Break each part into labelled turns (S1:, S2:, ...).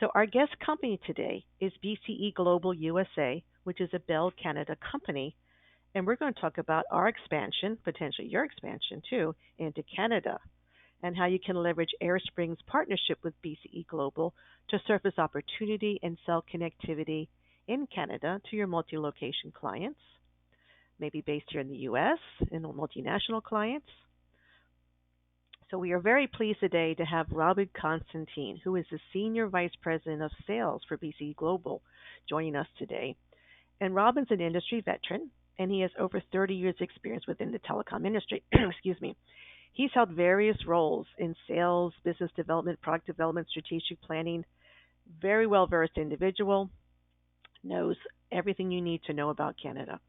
S1: So our guest company today is BCE Global USA, which is a Bell Canada company, and we're going to talk about our expansion, potentially your expansion too, into Canada, and how you can leverage AireSpring's partnership with BCE Global to surface opportunity and sell connectivity in Canada to your multi-location clients, maybe based here in the US and multinational clients. So we are very pleased today to have Robin Constantine, who is the Senior Vice President of Sales for BCE Global, joining us today. And Robin's an industry veteran, and he has over 30 years' experience within the telecom industry. Excuse me. He's held various roles in sales, business development, product development, strategic planning. Very well versed individual, knows everything you need to know about Canada.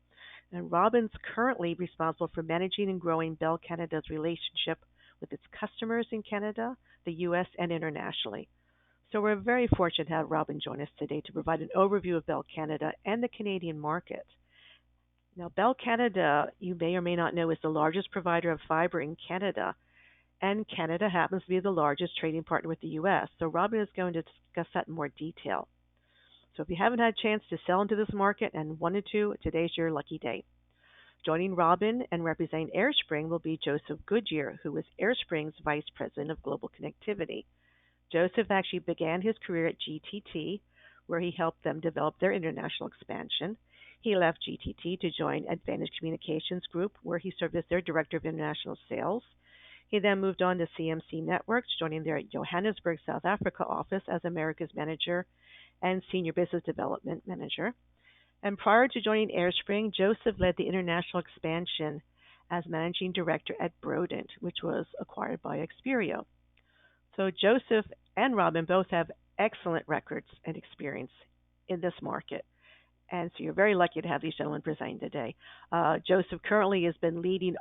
S1: And Robin's currently responsible for managing and growing Bell Canada's relationship with its customers in Canada, the U.S., and internationally. So we're very fortunate to have Robin join us today to provide an overview of Bell Canada and the Canadian market. Now, Bell Canada, you may or may not know, is the largest provider of fiber in Canada, and Canada happens to be the largest trading partner with the U.S. So Robin is going to discuss that in more detail. So if you haven't had a chance to sell into this market and wanted to, today's your lucky day. Joining Robin and representing AireSpring will be Joseph Goodyear, who is AireSpring's Vice President of Global Connectivity. Joseph actually began his career at GTT, where he helped them develop their international expansion. He left GTT to join Advantage Communications Group, where he served as their Director of International Sales. He then moved on to CMC Networks, joining their Johannesburg, South Africa office as America's Manager and Senior Business Development Manager. And prior to joining AireSpring, Joseph led the international expansion as Managing Director at Brodent, which was acquired by Experio. So Joseph and Robin both have excellent records and experience in this market. And so you're very lucky to have these gentlemen presenting today. Joseph currently has been leading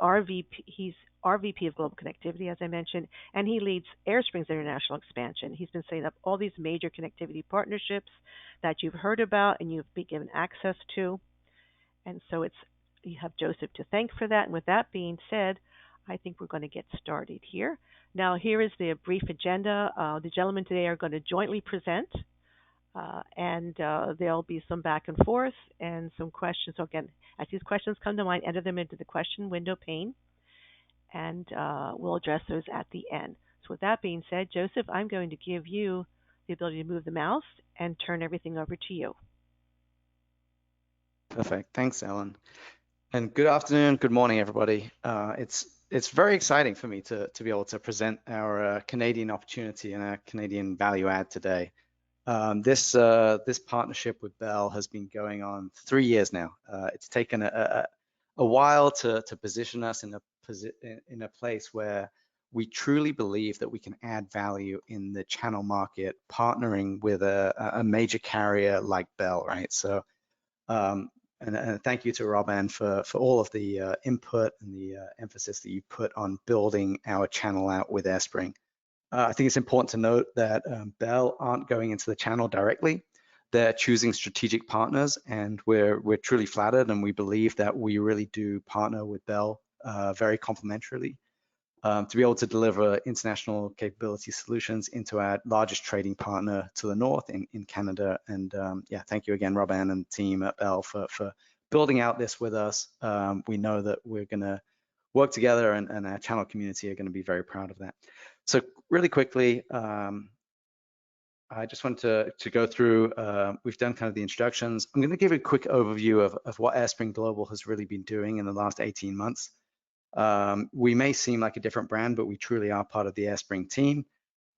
S1: he's our VP of Global Connectivity, as I mentioned, and he leads AireSpring's international expansion. He's been setting up all these major connectivity partnerships that you've heard about and you've been given access to. And so you have Joseph to thank for that. And with that being said, I think we're going to get started here. Now, here is the brief agenda. The gentlemen today are going to jointly present. And there'll be some back and forth and some questions. So again, as these questions come to mind, enter them into the question window pane, and we'll address those at the end. So with that being said, Joseph, I'm going to give you the ability to move the mouse and turn everything over to you.
S2: Perfect. Thanks, Ellen. And good afternoon, good morning, everybody. It's very exciting for me to be able to present our Canadian opportunity and our Canadian value add today. This partnership with Bell has been going on 3 years now. It's taken a while to position us in a place where we truly believe that we can add value in the channel market, partnering with a major carrier like Bell, right? So, and thank you to Robin for all of the input and the emphasis that you put on building our channel out with AireSpring. I think it's important to note that Bell aren't going into the channel directly. They're choosing strategic partners, and we're truly flattered, and we believe that we really do partner with Bell very complementarily to be able to deliver international capability solutions into our largest trading partner to the north in Canada. And yeah, thank you again, Robin and team at Bell for building out this with us. We know that we're going to work together, and our channel community are going to be very proud of that. So really quickly, I just wanted to go through, we've done kind of the introductions. I'm going to give a quick overview of what AireSpring Global has really been doing in the last 18 months. We may seem like a different brand, but we truly are part of the AireSpring team.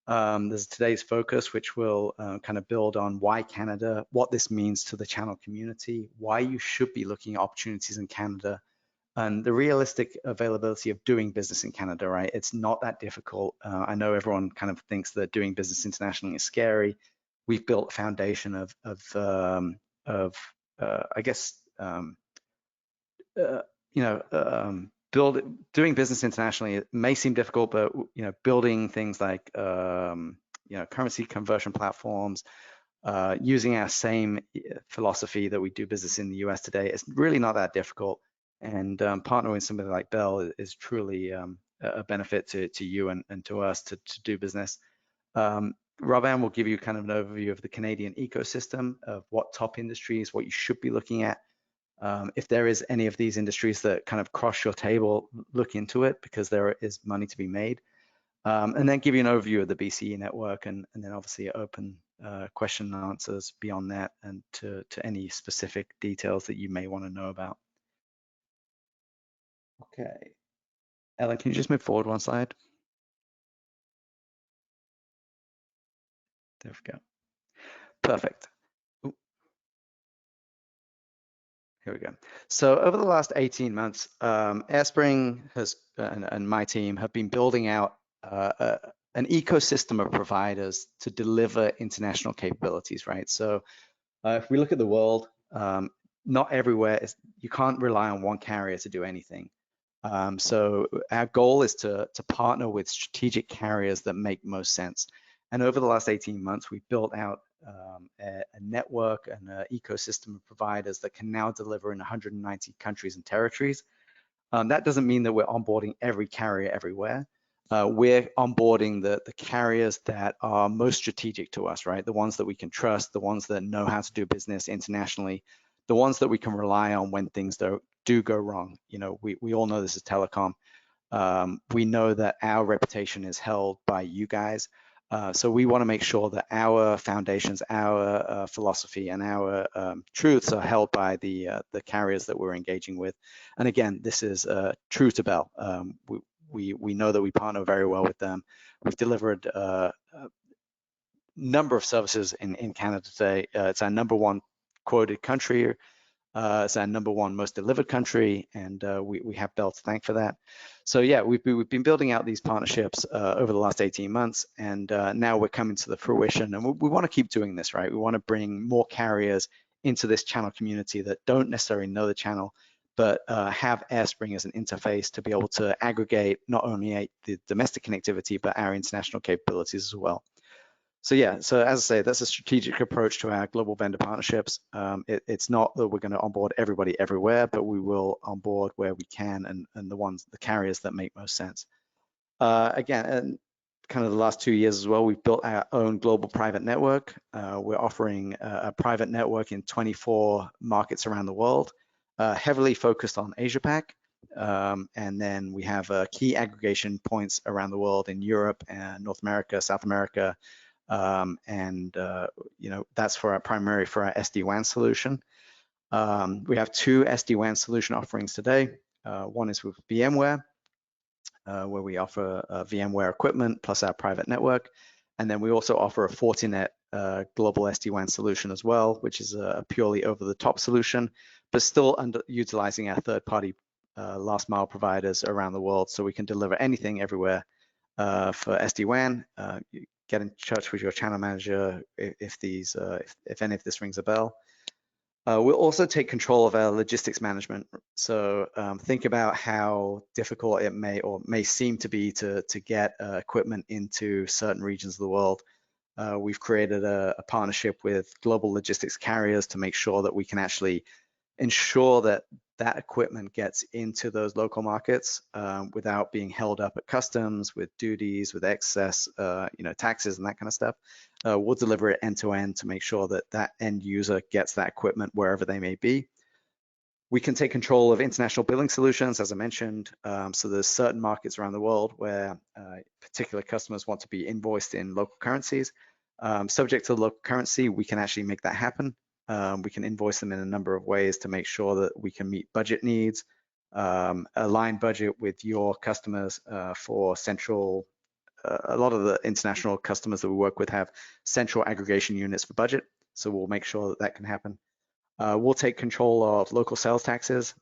S2: There's today's focus, which will kind of build on why Canada, what this means to the channel community, why you should be looking at opportunities in Canada, and the realistic availability of doing business in Canada, right? It's not that difficult. I know everyone kind of thinks that doing business internationally is scary. We've built a foundation I guess, doing business internationally. It may seem difficult, but building things like currency conversion platforms, using our same philosophy that we do business in the US today, it's really not that difficult. And partnering with somebody like Bell is truly a benefit to you and to us to do business. Robin will give you kind of an overview of the Canadian ecosystem, of what top industries, what you should be looking at. If there is any of these industries that kind of cross your table, look into it because there is money to be made. And then give you an overview of the BCE network, and then obviously open question and answers beyond that, and to any specific details that you may want to know about. Okay, Ellen, can you just move forward one slide? There we go. Perfect. Ooh, here we go. So over the last 18 months, AireSpring has and my team have been building out an ecosystem of providers to deliver international capabilities, right? So if we look at the world, not everywhere you can't rely on one carrier to do anything. So our goal is to partner with strategic carriers that make most sense. And over the last 18 months, we've built out a network and an ecosystem of providers that can now deliver in 190 countries and territories. That doesn't mean that we're onboarding every carrier everywhere. We're onboarding the carriers that are most strategic to us, right? The ones that we can trust, the ones that know how to do business internationally, the ones that we can rely on when things do go wrong. You know, we all know this is telecom. We know that our reputation is held by you guys. So we want to make sure that our foundations, our philosophy, and our truths are held by the carriers that we're engaging with. And again, this is true to Bell. We know that we partner very well with them. We've delivered a number of services in Canada today. It's our number one quoted country. It's our number one most delivered country, and we have Bell to thank for that. So yeah, we've been building out these partnerships over the last 18 months, and now we're coming to the fruition, and we want to keep doing this, right? We want to bring more carriers into this channel community that don't necessarily know the channel, but have AireSpring as an interface to be able to aggregate not only the domestic connectivity, but our international capabilities as well. So yeah, so as I say, that's a strategic approach to our global vendor partnerships. It's not that we're going to onboard everybody everywhere, but we will onboard where we can, and the carriers that make most sense. Again, and kind of the last 2 years as well, we've built our own global private network. We're offering a private network in 24 markets around the world, heavily focused on Asia Pac. And then we have key aggregation points around the world in Europe and North America, South America. You know, that's for our SD-WAN solution. We have 2 SD-WAN solution offerings today. One is with VMware, where we offer VMware equipment plus our private network. And then we also offer a Fortinet global SD-WAN solution as well, which is a purely over-the-top solution, but still utilizing our third-party last mile providers around the world, so we can deliver anything everywhere for SD-WAN. Get in touch with your channel manager if any of this rings a bell. We'll also take control of our logistics management. So think about how difficult it may seem to be to get equipment into certain regions of the world. We've created a partnership with global logistics carriers to make sure that we can actually ensure that that equipment gets into those local markets without being held up at customs with duties, with excess, taxes and that kind of stuff. We'll deliver it end to end to make sure that that end user gets that equipment wherever they may be. We can take control of international billing solutions, as I mentioned. So there's certain markets around the world where particular customers want to be invoiced in local currencies. Subject to the local currency, we can actually make that happen. We can invoice them in a number of ways to make sure that we can meet budget needs, align budget with your customers for central. A lot of the international customers that we work with have central aggregation units for budget, so we'll make sure that can happen. We'll take control of local sales taxes.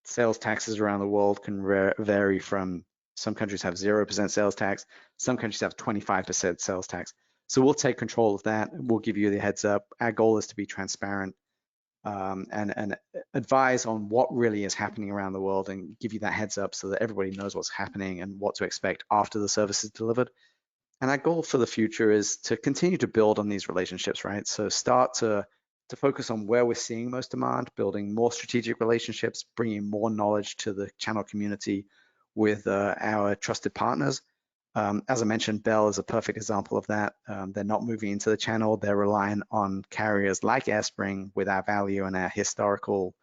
S2: Sales taxes around the world can vary from, some countries have 0% sales tax, some countries have 25% sales tax. So we'll take control of that. We'll give you the heads up. Our goal is to be transparent and advise on what really is happening around the world and give you that heads up so that everybody knows what's happening and what to expect after the service is delivered. And our goal for the future is to continue to build on these relationships, right? So start to focus on where we're seeing most demand, building more strategic relationships, bringing more knowledge to the channel community with our trusted partners. As I mentioned, Bell is a perfect example of that. They're not moving into the channel. They're relying on carriers like AireSpring with our value and our historical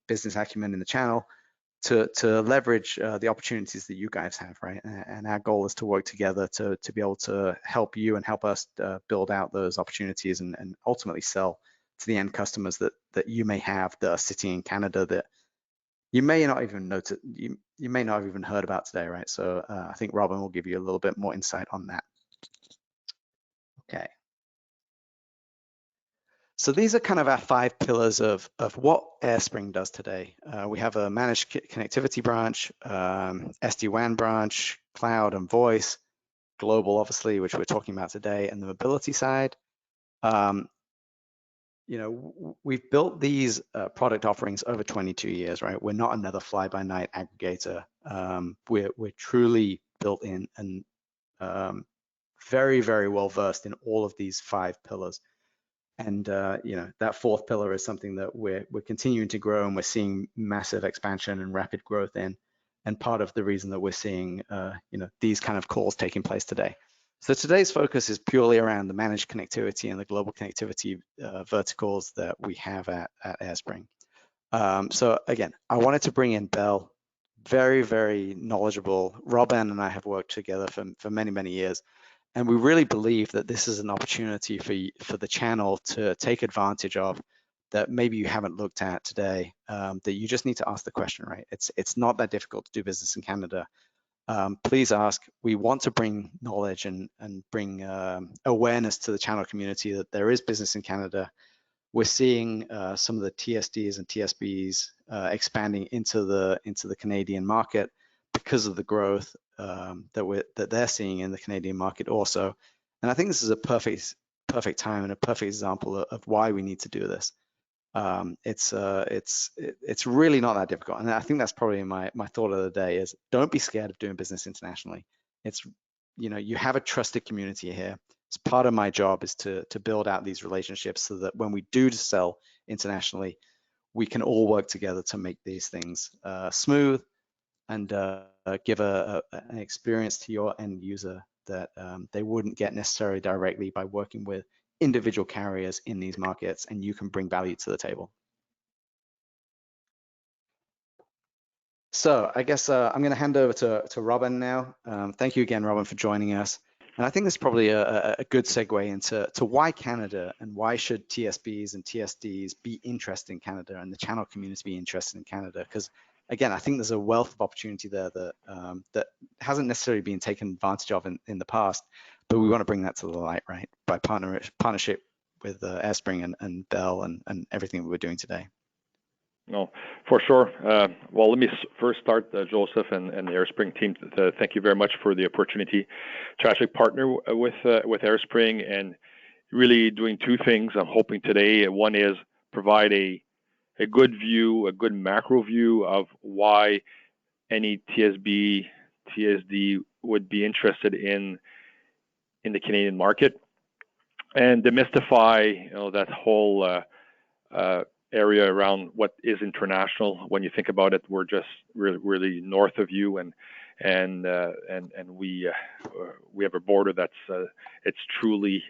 S2: business acumen in the channel to leverage the opportunities that you guys have, right? And our goal is to work together to be able to help you and help us build out those opportunities and ultimately sell to the end customers that you may have that are sitting in Canada that you may not even notice, you may not have even heard about today, right? So I think Robin will give you a little bit more insight on that. Okay. So these are kind of our 5 pillars of what AireSpring does today. We have a managed connectivity branch, SD-WAN branch, cloud and voice, global, obviously, which we're talking about today, and the mobility side. You know, we've built these product offerings over 22 years, right? We're not another fly-by-night aggregator. We're truly built in and very, very well versed in all of these 5 pillars. And you know, that 4th pillar is something that we're continuing to grow, and we're seeing massive expansion and rapid growth in. And part of the reason that we're seeing you know, these kind of calls taking place today. So today's focus is purely around the managed connectivity and the global connectivity verticals that we have at AireSpring. So again, I wanted to bring in Bell, very, very knowledgeable. Robin and I have worked together for many, many years. And we really believe that this is an opportunity for the channel to take advantage of that maybe you haven't looked at today, that you just need to ask the question, right? It's not that difficult to do business in Canada. Please ask. We want to bring knowledge and bring awareness to the channel community that there is business in Canada. We're seeing some of the TSDs and TSBs expanding into the Canadian market because of the growth that they're seeing in the Canadian market also. And I think this is a perfect time and a perfect example of why we need to do this. It's really not that difficult, and I think that's probably my thought of the day is don't be scared of doing business internationally. It's, you know, you have a trusted community here. It's part of my job is to build out these relationships so that when we do sell internationally, we can all work together to make these things smooth and give an experience to your end user that they wouldn't get necessarily directly by working with individual carriers in these markets, and you can bring value to the table. So I guess I'm going to hand over to Robin now. Thank you again, Robin, for joining us. And I think this is probably a good segue into why Canada and why should TSBs and TSDs be interested in Canada and the channel community be interested in Canada? Because again, I think there's a wealth of opportunity there that hasn't necessarily been taken advantage of in the past, but we want to bring that to the light, right? By partnership with AireSpring and Bell and everything that we're doing today.
S3: No, for sure. Well, let me first start, Joseph and the AireSpring team. Thank you very much for the opportunity to actually partner with AireSpring and really doing 2 things. I'm hoping today. One is provide a good view, a good macro view of why any TSB, TSD would be interested in the Canadian market, and demystify, you know, that whole area around what is international. When you think about it, we're just really north of you, and we have a border that's it's truly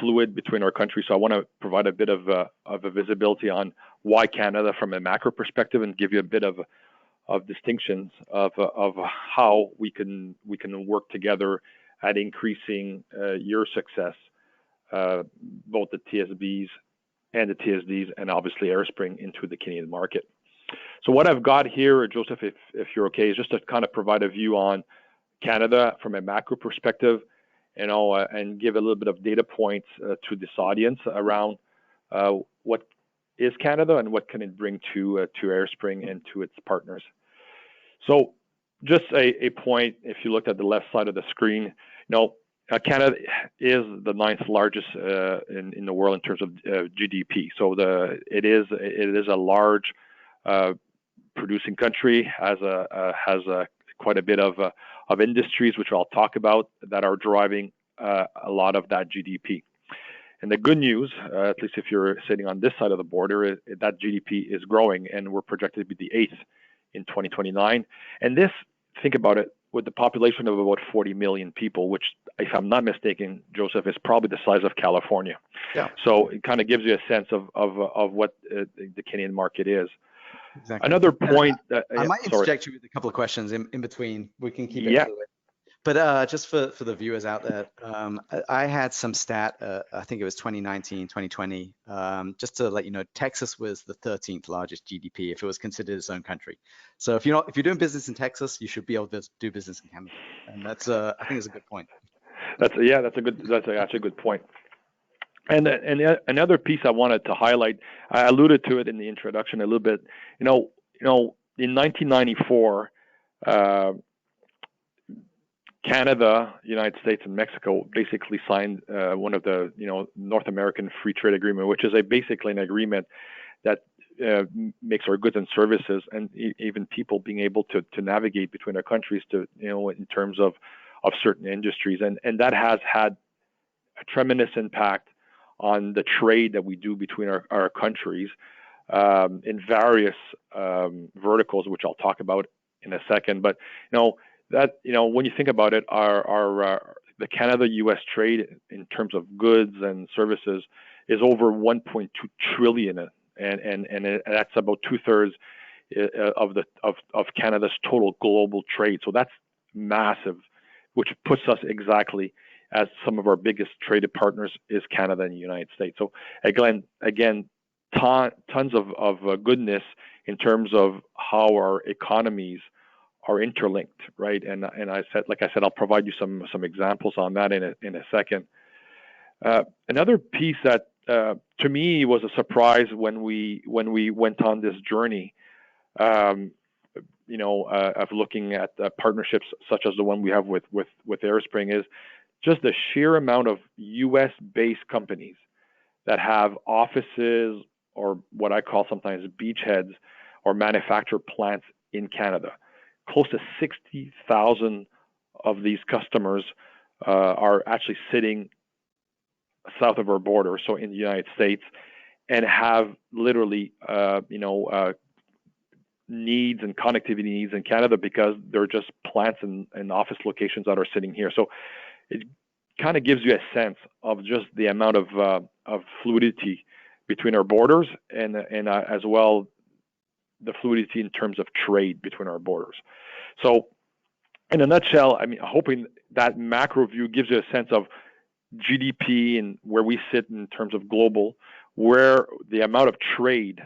S3: fluid between our countries. So I want to provide a bit of a visibility on why Canada from a macro perspective, and give you a bit of distinctions of how we can work together at increasing your success, both the TSBs and the TSDs, and obviously AireSpring into the Canadian market. So what I've got here, Joseph, if you're okay, is just to kind of provide a view on Canada from a macro perspective, you know, and give a little bit of data points to this audience around what is Canada and what can it bring to AireSpring and to its partners. So just a point, if you looked at the left side of the screen, you know, Canada is the 9th largest in the world in terms of GDP. So it is a large producing country, has quite a bit of industries, which I'll talk about, that are driving a lot of that GDP. And the good news, at least if you're sitting on this side of the border, that GDP is growing, and we're projected to be the 8th in 2029. And this, think about it, with the population of about 40 million people, which, if I'm not mistaken, Joseph, is probably the size of California.
S2: Yeah.
S3: So it kind of gives you a sense of what the Canadian market is.
S2: Exactly.
S3: Another point.
S2: I might interject you with a couple of questions in between. We can keep it
S3: Yeah.
S2: fluid. But just for the viewers out there, I had some stat, I think it was 2019, 2020, just to let you know, Texas was the 13th largest GDP if it was considered its own country. So if you're doing business in Texas, you should be able to do business in Canada. And that's, I think it's a good point.
S3: That's actually a good point. And another piece I wanted to highlight, I alluded to it in the introduction a little bit. In 1994, Canada, United States, and Mexico basically signed one of the North American Free Trade Agreement, which is basically an agreement that makes our goods and services and even people being able to navigate between our countries to in terms of certain industries, and that has had a tremendous impact on the trade that we do between our countries in various verticals, which I'll talk about in a second. But when you think about it, the Canada-U.S. trade in terms of goods and services is over 1.2 trillion, and that's about 2/3 of Canada's total global trade. So that's massive, which puts us exactly as some of our biggest traded partners is Canada and the United States. So again, tons of goodness in terms of how our economies are interlinked, right? And I said, I'll provide you some examples on that in a second. Another piece that to me was a surprise when we went on this journey, of looking at partnerships such as the one we have with AireSpring, is just the sheer amount of U.S.-based companies that have offices, or what I call sometimes beachheads, or manufacture plants in Canada. Close to 60,000 of these customers are actually sitting south of our border, so in the United States, and have literally, needs and connectivity needs in Canada because they're just plants and office locations that are sitting here. So it kind of gives you a sense of just the amount of fluidity between our borders, and as well the fluidity in terms of trade between our borders. So in a nutshell, hoping that macro view gives you a sense of GDP and where we sit in terms of global, where the amount of trade,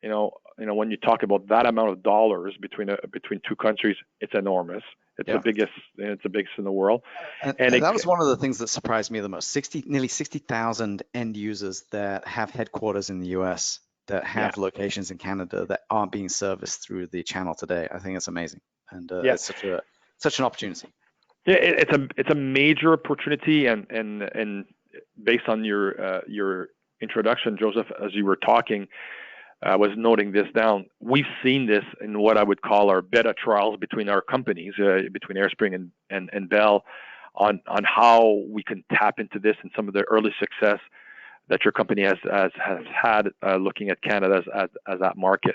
S3: when you talk about that amount of dollars between two countries, it's enormous. It's the biggest in the world.
S2: And that was one of the things that surprised me the most. Nearly 60,000 end users that have headquarters in the US that have locations in Canada that aren't being serviced through the channel today. I think it's amazing, and it's such an opportunity.
S3: Yeah, it's a major opportunity, and based on your introduction, Joseph, as you were talking, I was noting this down. We've seen this in what I would call our beta trials between our companies, between AireSpring and Bell, on how we can tap into this, and some of the early success that your company has had looking at Canada as that market.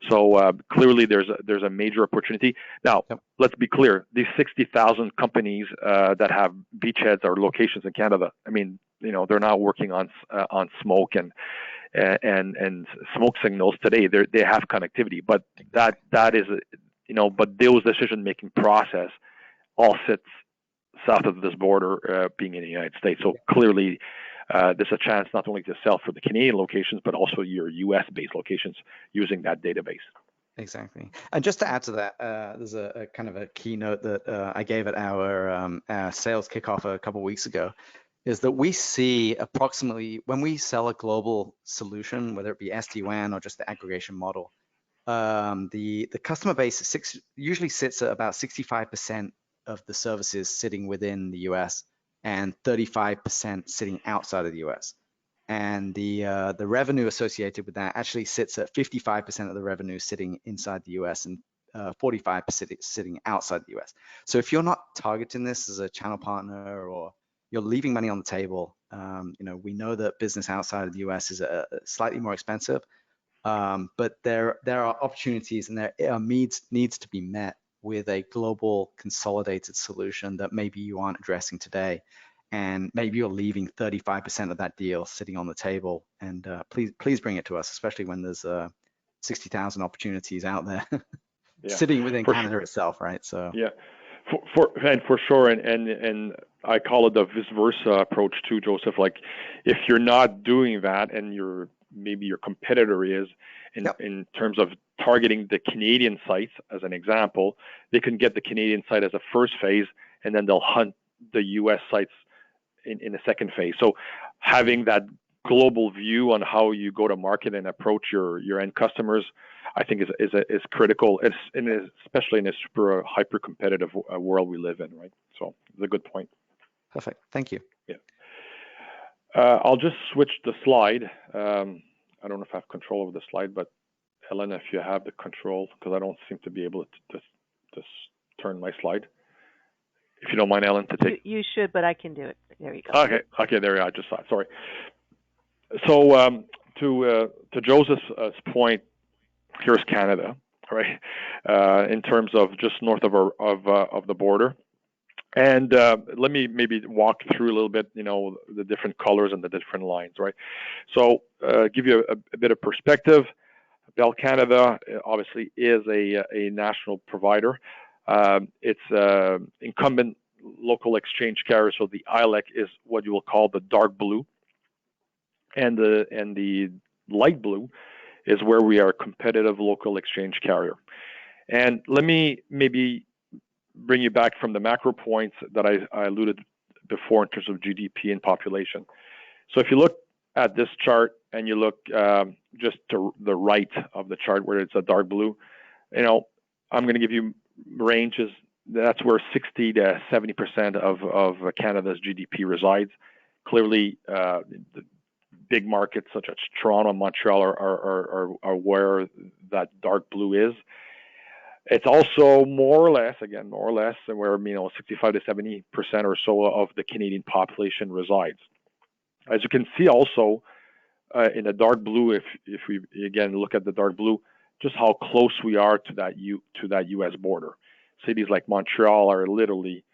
S3: So clearly there's a major opportunity. Now, let's be clear, these 60,000 companies that have beachheads or locations in Canada, they're not working on smoke and smoke signals today. They have connectivity, but that is but those decision-making process all sits south of this border, being in the United States. So clearly there's a chance not only to sell for the Canadian locations, but also your US-based locations using that database.
S2: Exactly. And just to add to that, there's a kind of a keynote that I gave at our sales kickoff a couple of weeks ago, is that we see approximately, when we sell a global solution, whether it be SD-WAN or just the aggregation model, the customer base usually sits at about 65% of the services sitting within the US and 35% sitting outside of the US. And the revenue associated with that actually sits at 55% of the revenue sitting inside the US and 45% sitting outside the US. So if you're not targeting this as a channel partner, or you're leaving money on the table, we know that business outside of the US is slightly more expensive, but there are opportunities, and there are needs to be met with a global consolidated solution that maybe you aren't addressing today. And maybe you're leaving 35% of that deal sitting on the table. And please bring it to us, especially when there's 60,000 opportunities out there sitting within Canada itself, right? So
S3: yeah, for sure, and I call it the vice versa approach too, Joseph. Like, if you're not doing that, and maybe your competitor is in terms of targeting the Canadian sites, as an example, they can get the Canadian site as a first phase, and then they'll hunt the U.S. sites in a second phase. So having that global view on how you go to market and approach your end customers, I think is critical, especially in a super hyper competitive world we live in, right? So it's a good point.
S2: Perfect. Thank you.
S3: Yeah. I'll just switch the slide. I don't know if I have control over the slide, but Helen, if you have the control, because I don't seem to be able to turn my slide. If you don't mind, Ellen, to take.
S1: You should, but I can do it. There you go.
S3: Okay, there you are. I just saw it. Sorry. So to Joseph's point, here's Canada, right? In terms of just north of the border, and let me maybe walk through a little bit, the different colors and the different lines, right? So give you a bit of perspective. Bell Canada obviously is a national provider. It's incumbent local exchange carrier, so the ILEC is what you will call the dark blue, and the light blue is where we are a competitive local exchange carrier. And let me maybe bring you back from the macro points that I alluded before in terms of GDP and population. So if you look at this chart and you look just to the right of the chart where it's a dark blue, I'm going to give you ranges. That's where 60 to 70% of Canada's GDP resides. Clearly, the big markets such as Toronto and Montreal are where that dark blue is. It's also more or less where 65 to 70% or so of the Canadian population resides. As you can see, also in the dark blue, if we again look at the dark blue, just how close we are to that U.S. border. Cities like Montreal are literally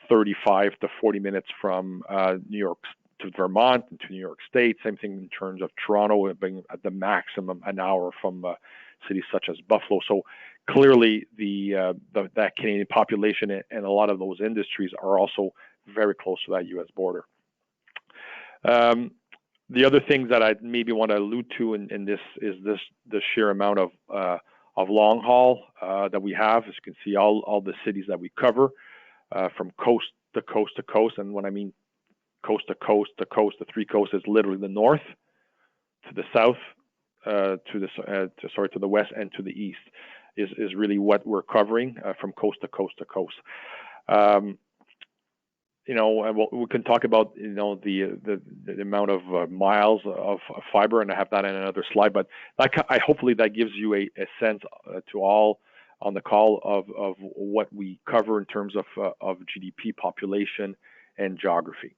S3: 35 to 40 minutes from New York to Vermont and to New York State. Same thing in terms of Toronto, being at the maximum an hour from cities such as Buffalo. So clearly, that Canadian population and a lot of those industries are also very close to that U.S. border. The other things that I maybe want to allude to in this is the sheer amount of long haul that we have. As you can see, all the cities that we cover from coast to coast to coast, and when I mean coast to coast, the three coasts is literally the north to the south, to the west and to the east is really what we're covering from coast to coast to coast. We can talk about the amount of miles of fiber, and I have that in another slide. But hopefully that gives you a sense to all on the call of what we cover in terms of GDP, population, and geography.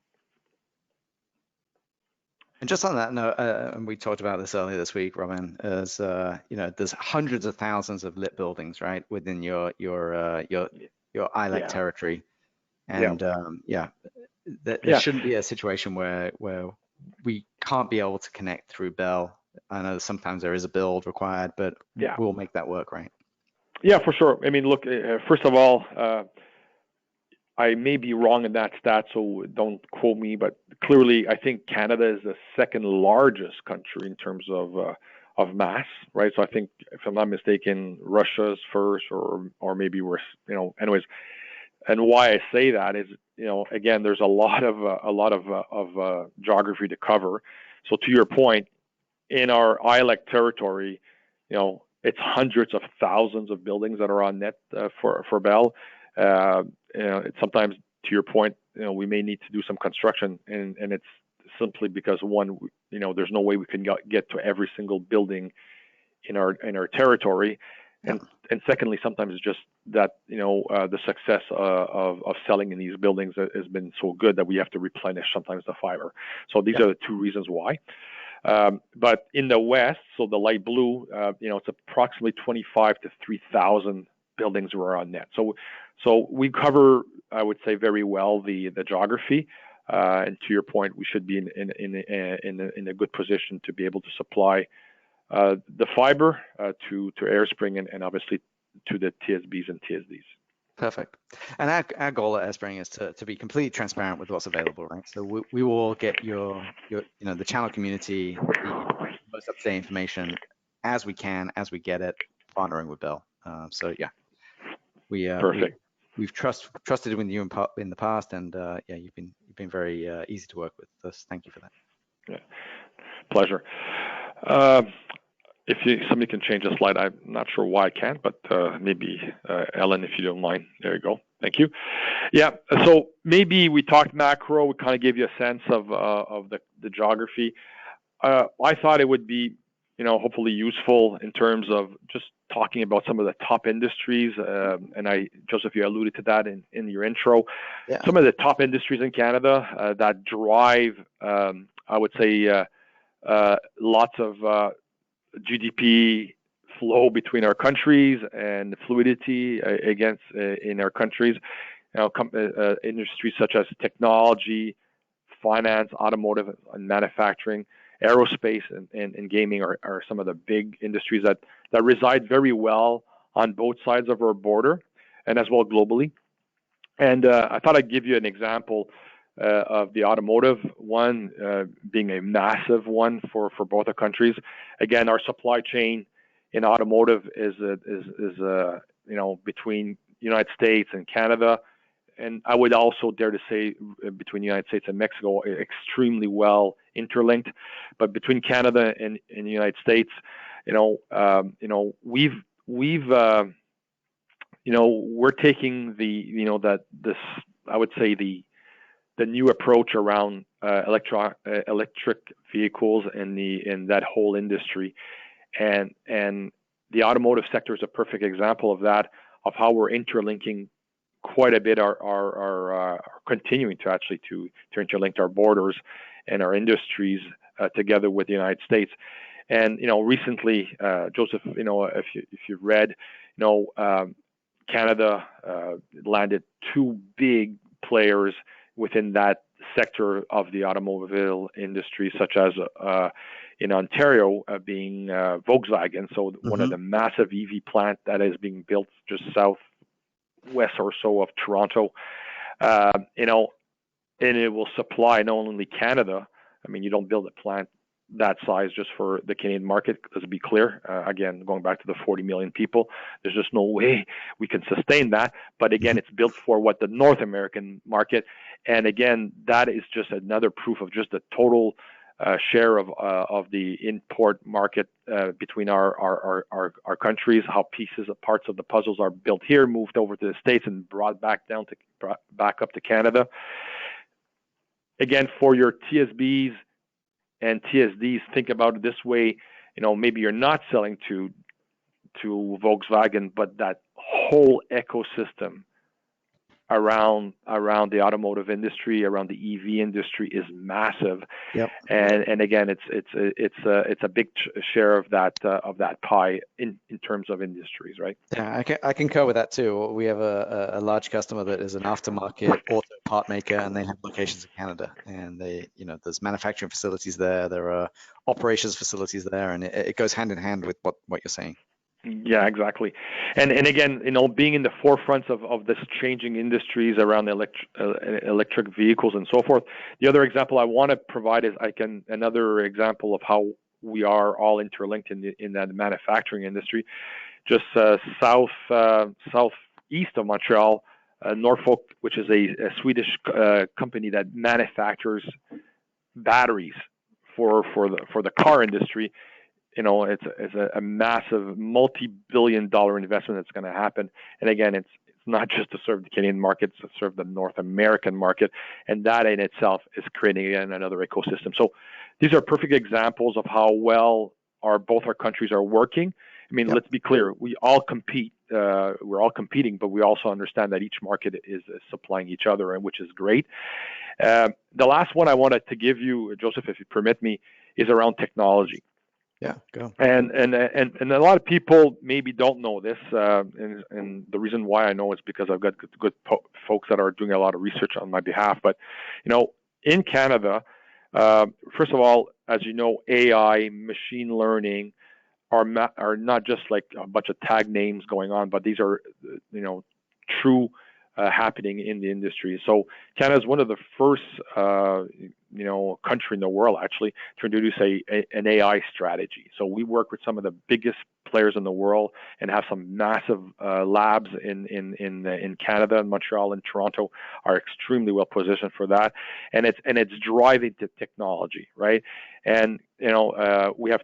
S2: And just on that note, and we talked about this earlier this week, Robin, is there's hundreds of thousands of lit buildings, right, within your ILEC territory. And there shouldn't be a situation where we can't be able to connect through Bell. I know sometimes there is a build required, but we'll make that work, right?
S3: Yeah, for sure. I mean, look, first of all, I may be wrong in that stat, so don't quote me, but clearly I think Canada is the second largest country in terms of mass, right? So I think, if I'm not mistaken, Russia's first, or maybe we're, anyways. And why I say that is, again, there's a lot of geography to cover. So to your point, in our ILEC territory, it's hundreds of thousands of buildings that are on net for Bell. Sometimes, to your point, we may need to do some construction, and it's simply because there's no way we can get to every single building in our territory. And secondly, sometimes it's just that the success of selling in these buildings has been so good that we have to replenish sometimes the fiber. So these are the two reasons why. But in the west, so the light blue, it's approximately 25 to 3,000 buildings were on net. So we cover, I would say, very well the geography. And to your point, we should be in a good position to be able to supply the fiber to AireSpring and obviously to the TSBs and TSDs.
S2: Perfect. And our goal at AireSpring is to be completely transparent with what's available, right? So we will get your the channel community the most up-to-date information as we can, as we get it, partnering with Bell. So yeah,
S3: Perfect.
S2: We've trusted with you in the past, and yeah, you've been very easy to work with us. Thank you for that.
S3: Yeah, pleasure. If somebody can change the slide, I'm not sure why I can't, but maybe Ellen, if you don't mind. There you go. Thank you. Yeah. So maybe we talked macro. We kind of gave you a sense of the geography. I thought it would be, hopefully useful in terms of just talking about some of the top industries. And Joseph, you alluded to that in your intro.
S2: Yeah.
S3: Some of the top industries in Canada that drive, I would say, lots of GDP flow between our countries and fluidity in our countries. Industries such as technology, finance, automotive, and manufacturing, aerospace, and gaming are some of the big industries that reside very well on both sides of our border and as well globally. And I thought I'd give you an example of the automotive one being a massive one for both our countries. Again, our supply chain in automotive is between United States and Canada, and I would also dare to say between the United States and Mexico, extremely well interlinked. But between Canada and the United States, we're taking I would say the new approach around electric vehicles and that whole industry, and the automotive sector is a perfect example of that, of how we're interlinking quite a bit, are continuing to actually to interlink our borders and our industries together with the United States. And recently, Joseph, if you've read, Canada landed two big players within that sector of the automobile industry, such as in Ontario being Volkswagen. So one of the massive EV plant that is being built just southwest or so of Toronto, and it will supply not only Canada. I mean, you don't build a plant that size just for the Canadian market. Let's be clear. Again, going back to the 40 million people, there's just no way we can sustain that. But again, it's built for the North American market. And again, that is just another proof of just the total share of the import market between our countries, how parts of the puzzles are built here, moved over to the States, and brought back up to Canada. Again, for your TSBs and TSDs, think about it this way. Maybe you're not selling to Volkswagen, but that whole ecosystem around the automotive industry, around the EV industry, is massive.
S2: Yep.
S3: And again, it's a big share of that pie in terms of industries, right?
S2: Yeah, I concur with that too. We have a large customer that is an aftermarket auto part maker, and they have locations in Canada, and there's manufacturing facilities there. There are operations facilities there, and it goes hand in hand with what you're saying.
S3: Yeah, exactly. And again, being in the forefront of this changing industries around electric vehicles and so forth. The other example I want to provide is another example of how we are all interlinked in that manufacturing industry. Just southeast of Montreal, Norfolk, which is a Swedish company that manufactures batteries for the car industry. It's a massive multi-billion-dollar investment that's going to happen. And again, it's not just to serve the Canadian market, it's to serve the North American market. And that in itself is creating another ecosystem. So these are perfect examples of how well both our countries are working. I mean, Let's be clear. We all compete. We're all competing, but we also understand that each market is supplying each other, and which is great. The last one I wanted to give you, Joseph, if you permit me, is around technology.
S2: Yeah, go.
S3: And a lot of people maybe don't know this, and the reason why I know is because I've got good folks that are doing a lot of research on my behalf. But in Canada, first of all, as you know, AI, machine learning are not just like a bunch of tag names going on, but these are true happening in the industry. So Canada is one of the first country in the world actually to introduce an AI strategy. So we work with some of the biggest players in the world and have some massive labs in Canada, and Montreal and Toronto are extremely well positioned for that, and it's driving the technology, right? And we have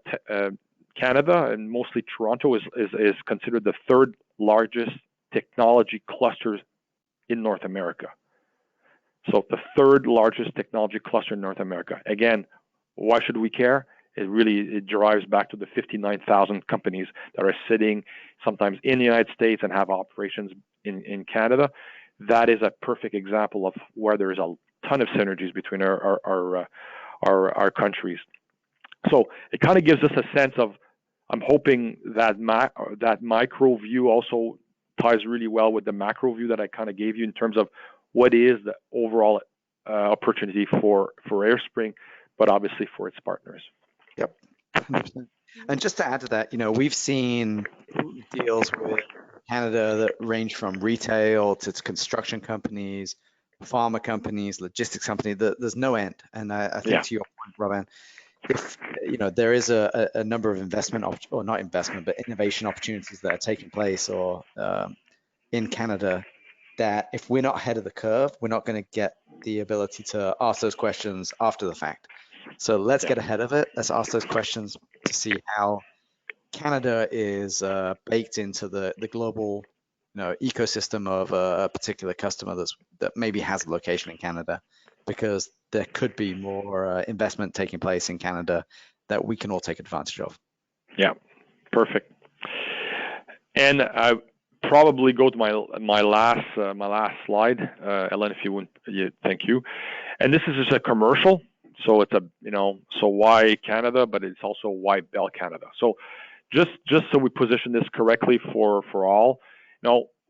S3: Canada, and mostly Toronto, is considered the third largest technology cluster in North America. So the third largest technology cluster in North America. Again, why should we care? It derives back to the 59,000 companies that are sitting sometimes in the United States and have operations in Canada. That is a perfect example of where there is a ton of synergies between our countries. So it kind of gives us a sense of, I'm hoping that that micro view also ties really well with the macro view that I kind of gave you in terms of what is the overall opportunity for AireSpring, but obviously for its partners.
S2: Yep. 100%. And just to add to that, we've seen deals with Canada that range from retail to construction companies, pharma companies, logistics companies. There's no end. And I think to your point, Robin, if there is a number of or not investment, but innovation opportunities that are taking place or in Canada, that if we're not ahead of the curve, we're not going to get the ability to ask those questions after the fact. So let's get ahead of it. Let's ask those questions to see how Canada is baked into the global ecosystem of a particular customer that maybe has a location in Canada, because there could be more investment taking place in Canada that we can all take advantage of.
S3: Yeah, perfect. And I probably go to my last slide, Ellen, if you wouldn't. Thank you. And this is just a commercial, so it's so why Canada, but it's also why Bell Canada. So just so we position this correctly for all,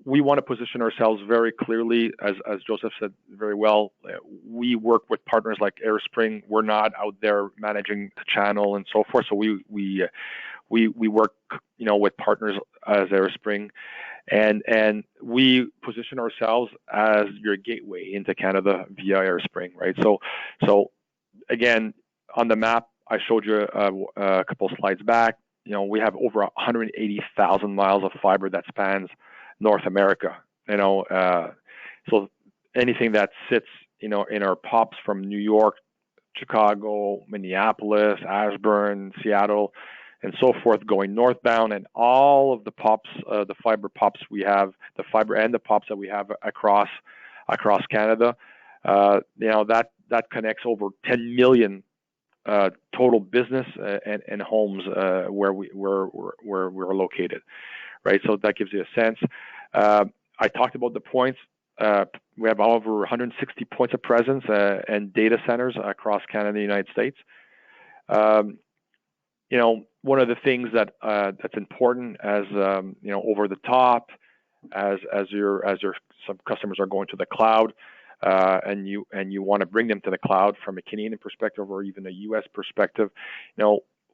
S3: we want to position ourselves very clearly, as Joseph said very well. We work with partners like AireSpring. We're not out there managing the channel and so forth. So we work with partners as AireSpring, and we position ourselves as your gateway into Canada via AireSpring, right? So again, on the map I showed you a couple of slides back, we have over 180,000 miles of fiber that spans North America. So anything that sits in our POPs from New York, Chicago, Minneapolis, Ashburn, Seattle, and so forth, going northbound, and all of the POPs, the fiber POPs we have, the fiber and the POPs that we have across Canada, that connects over 10 million total business and homes where we're located, right? So that gives you a sense. I talked about the points. We have over 160 points of presence and data centers across Canada and the United States. One of the things that's important as over the top, as some customers are going to the cloud, and you want to bring them to the cloud from a Canadian perspective or even a U.S. perspective,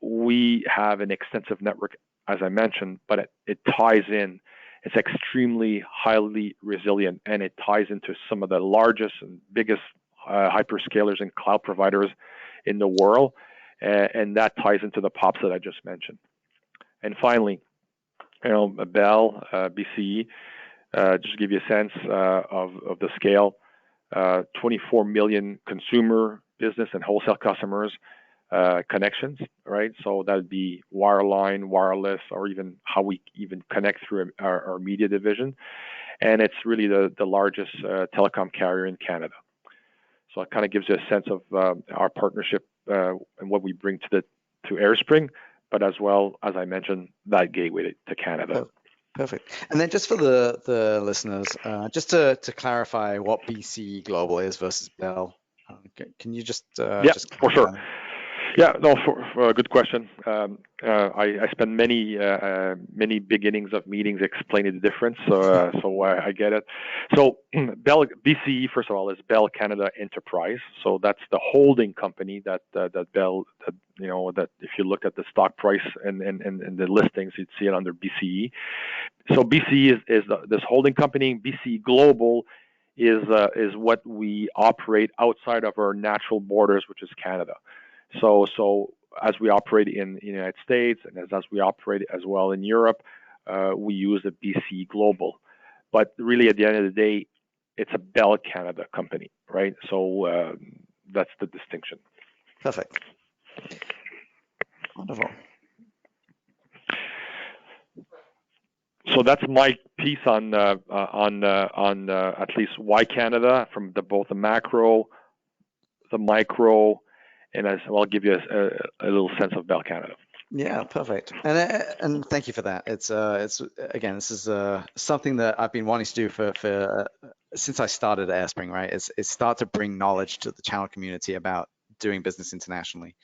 S3: we have an extensive network, as I mentioned, but it ties in. It's extremely highly resilient, and it ties into some of the largest and biggest hyperscalers and cloud providers in the world, and that ties into the POPs that I just mentioned. And finally, Bell, BCE, just to give you a sense of the scale, 24 million consumer, business, and wholesale customers connections, right? So that would be wireline, wireless, or even how we even connect through our media division. And it's really the largest telecom carrier in Canada. So it kind of gives you a sense of our partnership and what we bring to AireSpring, but as well, as I mentioned, that gateway to Canada.
S2: Perfect. And then just for the listeners, just to clarify what BCE Global is versus Bell, can you just
S3: for sure. Yeah, no, for a good question. I spent many beginnings of meetings explaining the difference, so I get it. So Bell BCE, first of all, is Bell Canada Enterprise. So that's the holding company that Bell, that if you look at the stock price and the listings, you'd see it under BCE. So BCE is this holding company. BCE Global is what we operate outside of our natural borders, which is Canada. So as we operate in the United States and as we operate as well in Europe, we use a BCE Global. But really, at the end of the day, it's a Bell Canada company, right? So that's the distinction.
S2: Perfect. Wonderful.
S3: So that's my piece on at least why Canada, from both the macro, the micro, and as well, I'll give you a little sense of Bell Canada.
S2: Yeah, perfect. And thank you for that. It's again, this is something that I've been wanting to do for since I started at AireSpring, right? It's start to bring knowledge to the channel community about doing business internationally.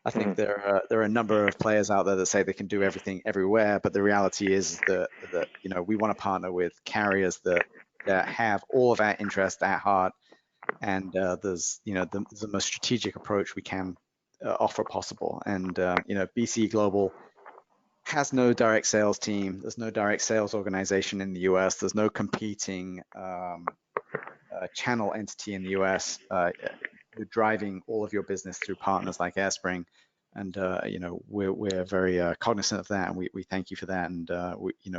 S2: I think there are a number of players out there that say they can do everything everywhere, but the reality is that we want to partner with carriers that have all of our interests at heart, and there's the most strategic approach we can offer possible. And BCE Global has no direct sales team. There's no direct sales organization in the US. There's no competing channel entity in the US. You're driving all of your business through partners like AireSpring, and we're very cognizant of that, and we thank you for that. And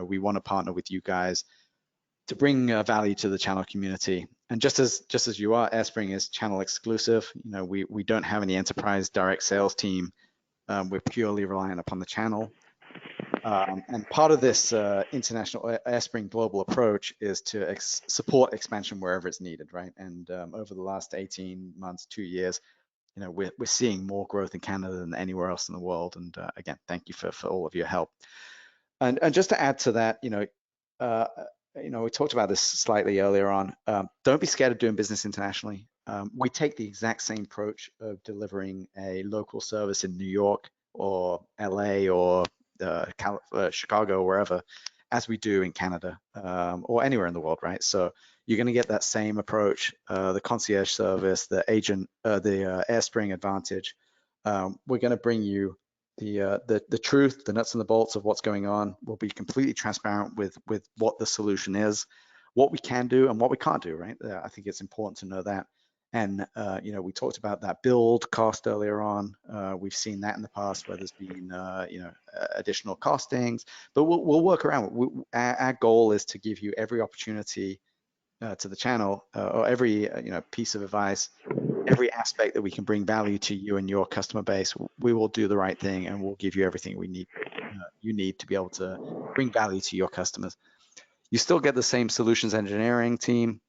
S2: we want to partner with you guys to bring value to the channel community. And just as you are, AireSpring is channel exclusive. We don't have any enterprise direct sales team. We're purely reliant upon the channel. And part of this international AireSpring global approach is to support expansion wherever it's needed, right? And over the last 18 months, 2 years, we're seeing more growth in Canada than anywhere else in the world. And again, thank you for all of your help. And just to add to that, we talked about this slightly earlier on. Don't be scared of doing business internationally. We take the exact same approach of delivering a local service in New York or LA or Chicago or wherever, as we do in Canada or anywhere in the world, right? So you're going to get that same approach, the concierge service, the agent, the AireSpring advantage. We're going to bring you the truth, the nuts and the bolts of what's going on. We'll be completely transparent with what the solution is, what we can do and what we can't do, right? I think it's important to know that. And we talked about that build cost earlier on. We've seen that in the past where there's been additional costings, but we'll work around it. Our goal is to give you every opportunity to the channel or every piece of advice, every aspect that we can bring value to you and your customer base. We will do the right thing, and we'll give you everything we need. You need to be able to bring value to your customers. You still get the same solutions engineering team.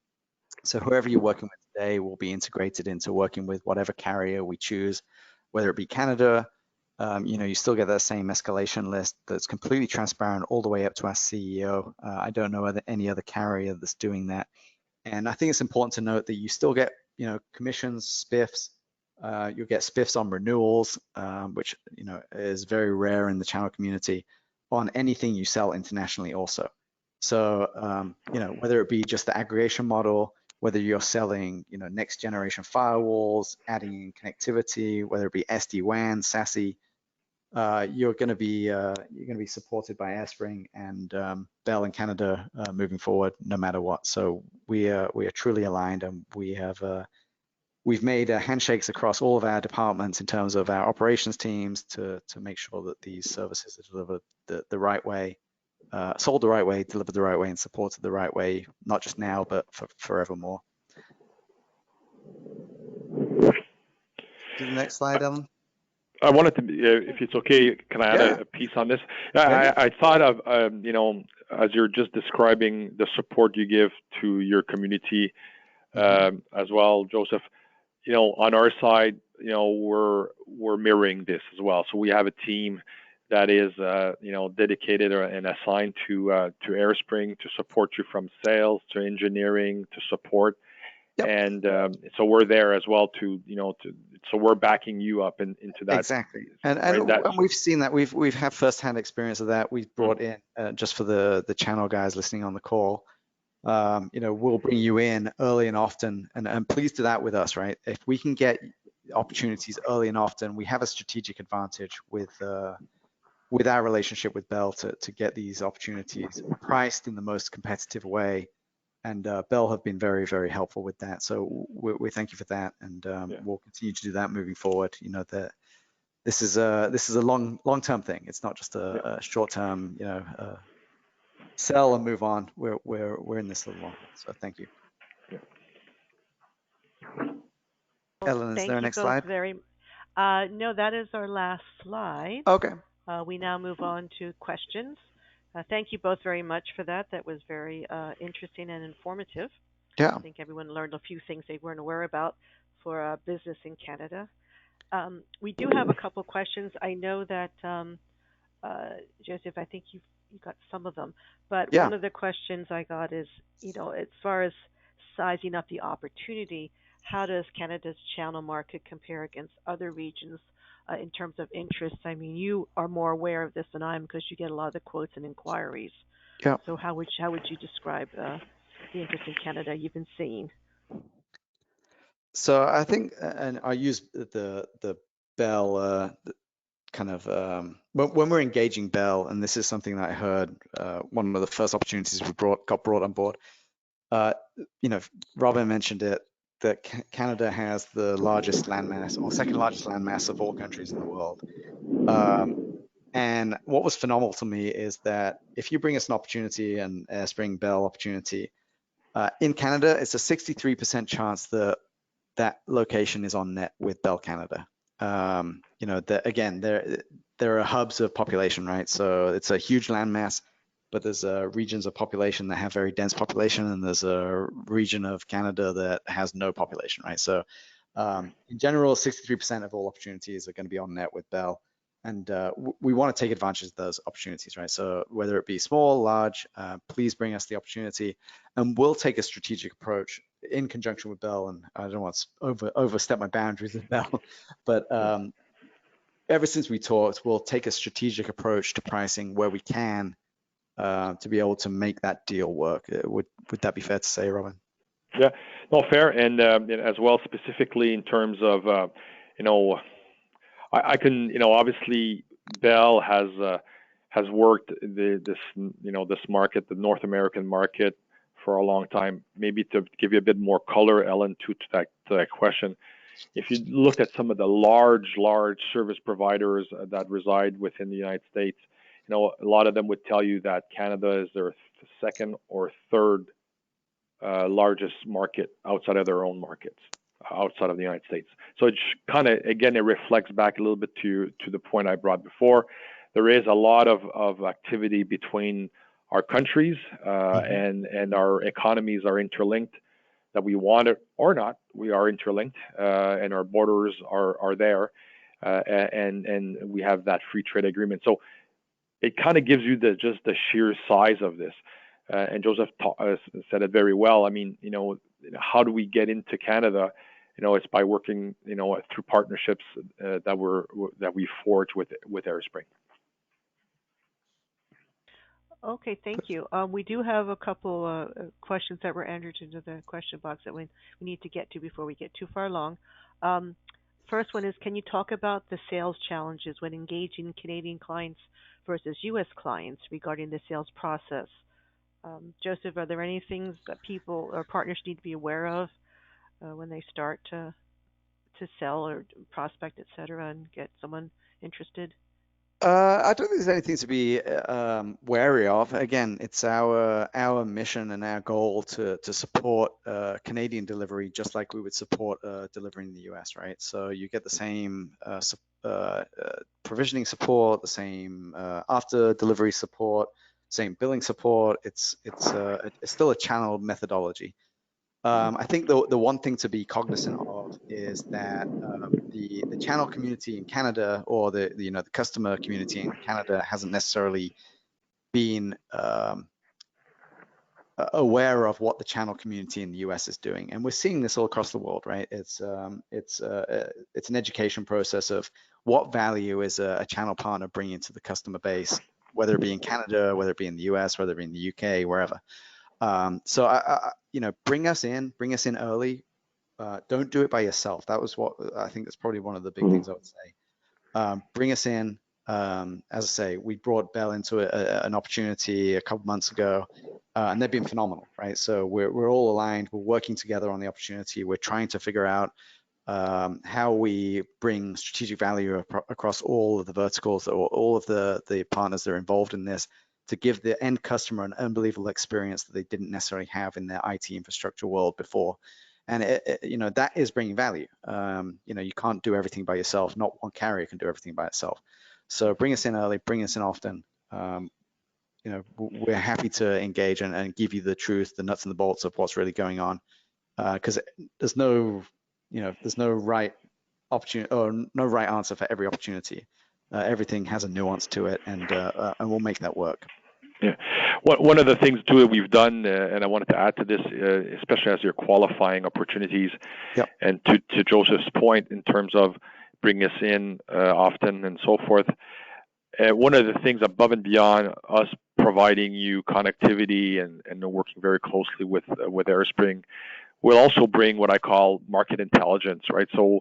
S2: So whoever you're working with today will be integrated into working with whatever carrier we choose, whether it be Canada. You still get that same escalation list that's completely transparent all the way up to our CEO. I don't know any other carrier that's doing that. And I think it's important to note that you still get, commissions, spiffs. You'll get spiffs on renewals, which, is very rare in the channel community, on anything you sell internationally also. So, whether it be just the aggregation model, whether you're selling, next generation firewalls, adding in connectivity, whether it be SD-WAN, SASE, you're going to be supported by AireSpring and Bell in Canada moving forward, no matter what. So we are truly aligned, and we've made handshakes across all of our departments in terms of our operations teams to make sure that these services are delivered the right way, sold the right way, delivered the right way, and supported the right way, not just now, but for forevermore. To the next slide, Ellen.
S3: I wanted to, if it's okay, can I add a piece on this? I thought of, as you're just describing the support you give to your community as well, Joseph, on our side, we're mirroring this as well. So we have a team that is, dedicated and assigned to AireSpring to support you from sales to engineering to support.
S2: Yep.
S3: And so we're there as well so we're backing you up into that.
S2: Exactly. And
S3: Right?
S2: we've seen that. We've had firsthand experience of that. We've brought in just for the channel guys listening on the call. We'll bring you in early and often, and please do that with us, right? If we can get opportunities early and often, we have a strategic advantage with our relationship with Bell to get these opportunities priced in the most competitive way. And Bell have been very, very helpful with that. So we thank you for that, and we'll continue to do that moving forward. This is a long-term thing. It's not just a short-term, sell and move on. We're in this a little longer. So thank you. Ellen, is there a next slide?
S1: No, that is our last slide.
S2: Okay.
S1: We now move on to questions. Thank you both very much for that. That was very interesting and informative.
S2: Yeah.
S1: I think everyone learned a few things they weren't aware about for business in Canada. We do have a couple questions. I know that, Joseph, I think you got some of them. But one of the questions I got is, as far as sizing up the opportunity, how does Canada's channel market compare against other regions in terms of interest? I mean, you are more aware of this than I am because you get a lot of the quotes and inquiries.
S2: Yeah.
S1: So how would you describe the interest in Canada you've been seeing?
S2: So I think, and I use the Bell kind of when we're engaging Bell, and this is something that I heard one of the first opportunities we got brought on board. Robin mentioned it, that Canada has the largest landmass, or second largest landmass of all countries in the world. And what was phenomenal to me is that if you bring us an opportunity, an AireSpring Bell opportunity, in Canada, it's a 63% chance that location is on net with Bell Canada. Again, there are hubs of population, right? So it's a huge landmass, but there's regions of population that have very dense population, and there's a region of Canada that has no population, right? So in general, 63% of all opportunities are going to be on net with Bell. And we want to take advantage of those opportunities, right? So whether it be small, large, please bring us the opportunity, and we'll take a strategic approach in conjunction with Bell. And I don't want to overstep my boundaries with Bell, but ever since we talked, we'll take a strategic approach to pricing where we can to be able to make that deal work. Would that be fair to say, Robin?
S3: Yeah, no, fair. And as well, specifically in terms of, I can, obviously Bell has worked this market, the North American market, for a long time. Maybe to give you a bit more color, Ellen, to that question, if you look at some of the large service providers that reside within the United States, a lot of them would tell you that Canada is their second or third largest market outside of their own markets, outside of the United States. So it kind of, again, it reflects back a little bit to the point I brought before. There is a lot of activity between our countries, and our economies are interlinked. That we want it or not, we are interlinked, and our borders are there, and we have that free trade agreement. So it kind of gives you just the sheer size of this. And Joseph said it very well. I mean, how do we get into Canada? It's by working, through partnerships that we forge with AireSpring.
S1: Okay, thank you. We do have a couple questions that were entered into the question box that we need to get to before we get too far along. First one is, can you talk about the sales challenges when engaging Canadian clients versus U.S. clients regarding the sales process? Joseph, are there any things that people or partners need to be aware of when they start to sell or prospect, et cetera, and get someone interested?
S2: I don't think there's anything to be wary of. Again, it's our mission and our goal to support Canadian delivery just like we would support delivery in the US, right? So you get the same provisioning support, the same after delivery support, same billing support. It's still a channeled methodology. I think the one thing to be cognizant of is that the channel community in Canada, or the customer community in Canada, hasn't necessarily been aware of what the channel community in the US is doing, and we're seeing this all across the world, right? It's an education process of what value is a channel partner bringing to the customer base, whether it be in Canada, whether it be in the US, whether it be in the UK, wherever. So bring us in early. Don't do it by yourself. That was what I think that's probably one of the big things I would say. Bring us in. As I say, we brought Bell into an opportunity a couple months ago, and they've been phenomenal, right? So we're all aligned. We're working together on the opportunity. We're trying to figure out how we bring strategic value across all of the verticals, or all of the partners that are involved in this, to give the end customer an unbelievable experience that they didn't necessarily have in their IT infrastructure world before. And that is bringing value. You can't do everything by yourself. Not one carrier can do everything by itself. So bring us in early, bring us in often. We're happy to engage and give you the truth, the nuts and the bolts of what's really going on. Because there's no right opportunity or no right answer for every opportunity. Everything has a nuance to it, and we'll make that work.
S3: Yeah. One of the things too that we've done, and I wanted to add to this, especially as you're qualifying opportunities,
S2: yep.
S3: And to Joseph's point in terms of bringing us in often and so forth, one of the things above and beyond us providing you connectivity and working very closely with AireSpring, we'll also bring what I call market intelligence, right? So,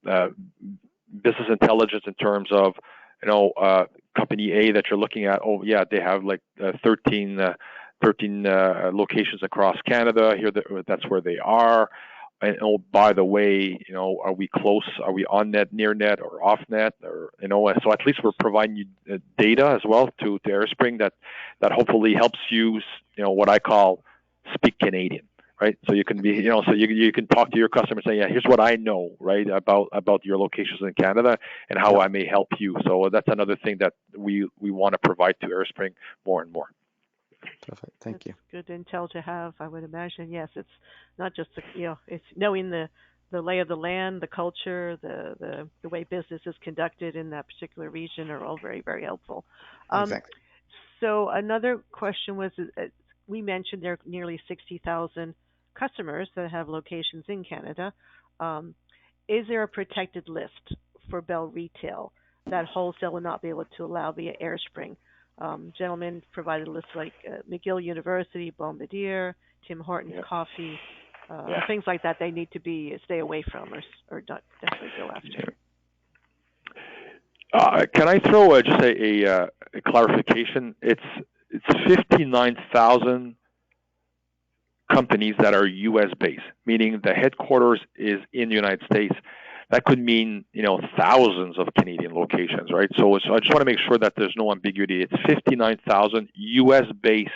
S3: business intelligence in terms of, company A that you're looking at, oh yeah, they have like 13 locations across Canada. Here, that's where they are. And oh, by the way, are we close? Are we on net, near net, or off net? Or so at least we're providing you data as well to AireSpring that hopefully helps you, what I call speak Canadian. Right, so you can be, so you can talk to your customer and say, yeah, here's what I know, right, about your locations in Canada and how I may help you. So that's another thing that we want to provide to AireSpring more and more.
S2: Perfect, thank you.
S1: Good intel to have, I would imagine. Yes, it's not just it's knowing the lay of the land, the culture, the way business is conducted in that particular region are all very, very helpful.
S2: Exactly.
S1: So another question was, we mentioned there are nearly 60,000 customers that have locations in Canada. Is there a protected list for Bell Retail that wholesale will not be able to allow via AireSpring? Gentlemen provided a list like McGill University, Bombardier, Tim Hortons Coffee, things like that. They need to stay away from or not definitely go
S3: after. Can I throw just a clarification? It's 59,000 companies that are U.S. based, meaning the headquarters is in the United States. That could mean, thousands of Canadian locations, right? So I just want to make sure that there's no ambiguity. It's 59,000 U.S. based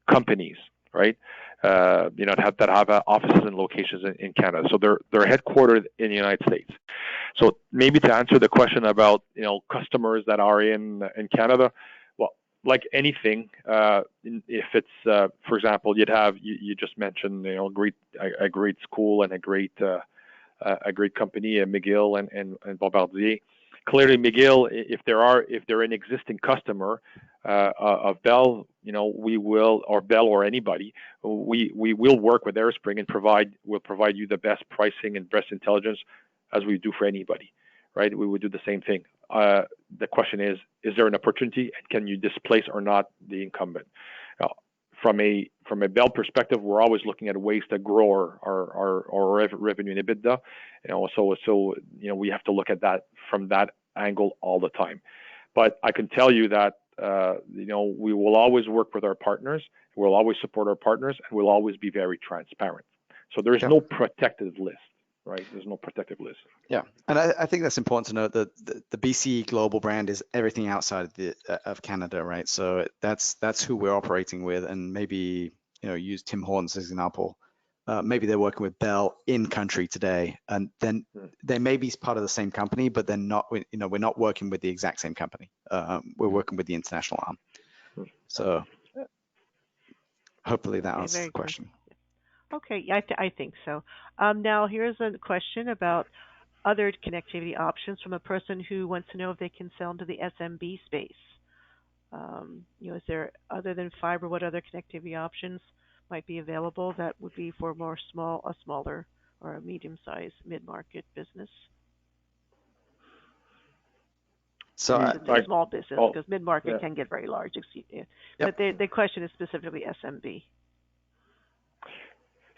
S3: companies, right? That have offices and locations in Canada. So they're headquartered in the United States. So maybe to answer the question about, customers that are in Canada, well, like anything, if it's, for example, you just mentioned, a great school and a great company, McGill and Bombardier. Clearly, McGill, if they're an existing customer of Bell, we will, or Bell or anybody, we will work with AireSpring and we'll provide you the best pricing and best intelligence as we do for anybody, right? We would do the same thing. The question is there an opportunity, and can you displace or not the incumbent? Now, from a Bell perspective, we're always looking at ways to grow our revenue and EBITDA. So we have to look at that from that angle all the time. But I can tell you that we will always work with our partners. We'll always support our partners, and we'll always be very transparent. So there's no protected list. Right, there's no protective list.
S2: Yeah, and I think that's important to note that the BCE Global brand is everything outside of Canada, right? So that's who we're operating with, and maybe use Tim Hortons as an example. Maybe they're working with Bell in country today, and then they may be part of the same company, but they're not. We're not working with the exact same company. We're working with the international arm. So hopefully that answers the question.
S1: Good. Okay, I think so. Now, here's a question about other connectivity options from a person who wants to know if they can sell into the SMB space. Is there, other than fiber, what other connectivity options might be available that would be for a smaller or a medium-sized mid-market business?
S2: So
S1: I
S2: I,
S1: shouldn't say small business
S3: Oh,
S1: because mid-market
S3: yeah.
S1: can get very large. Yeah. But
S2: yep.
S1: the question is specifically SMB.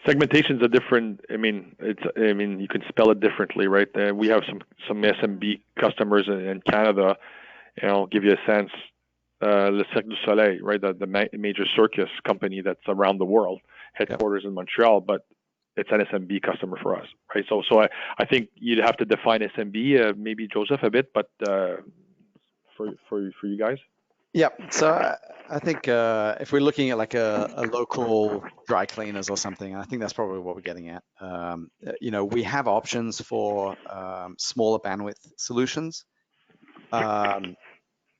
S3: Segmentation is a different. I mean, it's. I mean, you can spell it differently, right? We have some SMB customers in Canada. I'll give you a sense. Le Cirque du Soleil, right? The major circus company that's around the world,
S2: Yep.
S3: headquarters in Montreal, but it's an SMB customer for us, right? So I think you'd have to define SMB, maybe Joseph a bit, but for you guys.
S2: Yep. So I think if we're looking at like a local dry cleaners or something, I think that's probably what we're getting at. We have options for smaller bandwidth solutions.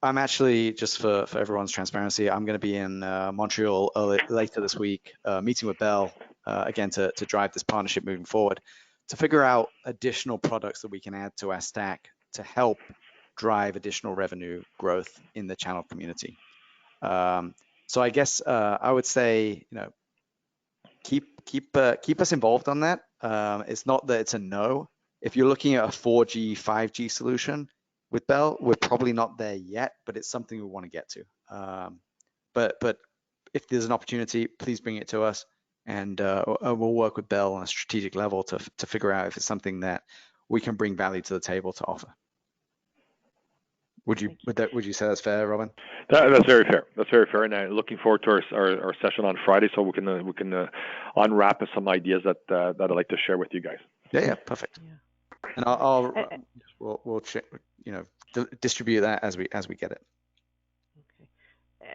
S2: I'm actually, just for everyone's transparency, I'm going to be in Montreal later this week, meeting with Bell again to drive this partnership moving forward, to figure out additional products that we can add to our stack to help drive additional revenue growth in the channel community. So I guess I would say, keep us involved on that. It's not that it's a no. If you're looking at a 4G, 5G solution with Bell, we're probably not there yet, but it's something we want to get to. But if there's an opportunity, please bring it to us, and we'll work with Bell on a strategic level to figure out if it's something that we can bring value to the table to offer. Would you say that's fair, Robin?
S3: That's very fair. That's very fair, and I'm looking forward to our session on Friday, so we can unwrap some ideas that I'd like to share with you guys.
S2: Yeah, perfect. Yeah. And we'll distribute that as we get it.
S1: Okay.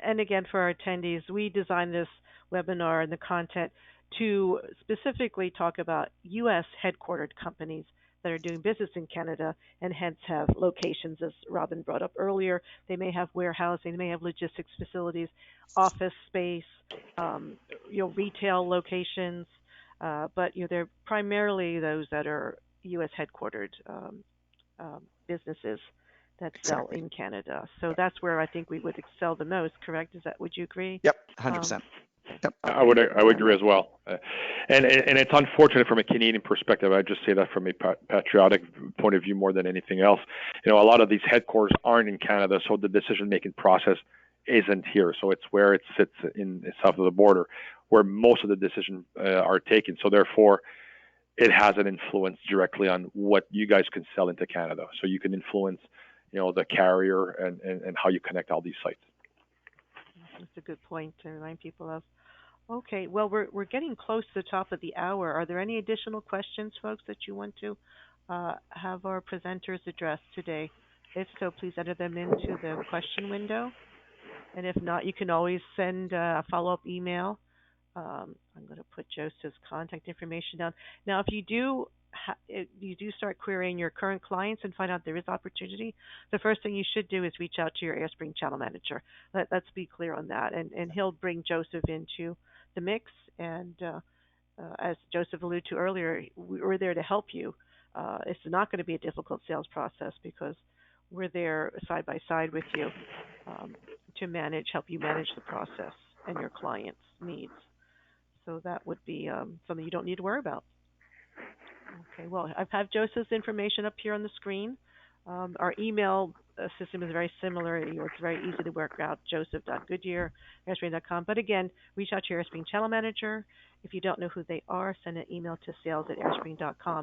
S1: And again, for our attendees, we designed this webinar and the content to specifically talk about U.S. headquartered companies that are doing business in Canada and hence have locations, as Robin brought up earlier. They may have warehousing, they may have logistics facilities, office space, retail locations, but they're primarily those that are U.S. headquartered businesses that sell in Canada. So that's where I think we would excel the most. Correct? Would you agree?
S2: Yep, 100%. Yep.
S3: I would agree as well, and it's unfortunate from a Canadian perspective. I just say that from a patriotic point of view more than anything else. A lot of these headquarters aren't in Canada, so the decision making process isn't here. So it's where it sits in south of the border, where most of the decisions are taken. So therefore, it has an influence directly on what you guys can sell into Canada. So you can influence, the carrier and how you connect all these sites.
S1: That's a good point to remind people of. Okay, well, we're getting close to the top of the hour. Are there any additional questions, folks, that you want to have our presenters address today? If so, please enter them into the question window. And if not, you can always send a follow-up email. I'm going to put Joseph's contact information down. Now, if you do start querying your current clients and find out there is opportunity, the first thing you should do is reach out to your AireSpring channel manager. Let's be clear on that. And he'll bring Joseph into the mix. And as Joseph alluded to earlier, we're there to help you. It's not going to be a difficult sales process because we're there side by side with you to help you manage the process and your clients' needs. So that would be something you don't need to worry about. Okay, well, I've had Joseph's information up here on the screen. Our email system is very similar. It's very easy to work out, joseph.goodyear@airspring.com. But again, reach out to your AireSpring channel manager. If you don't know who they are, send an email to sales@airspring.com.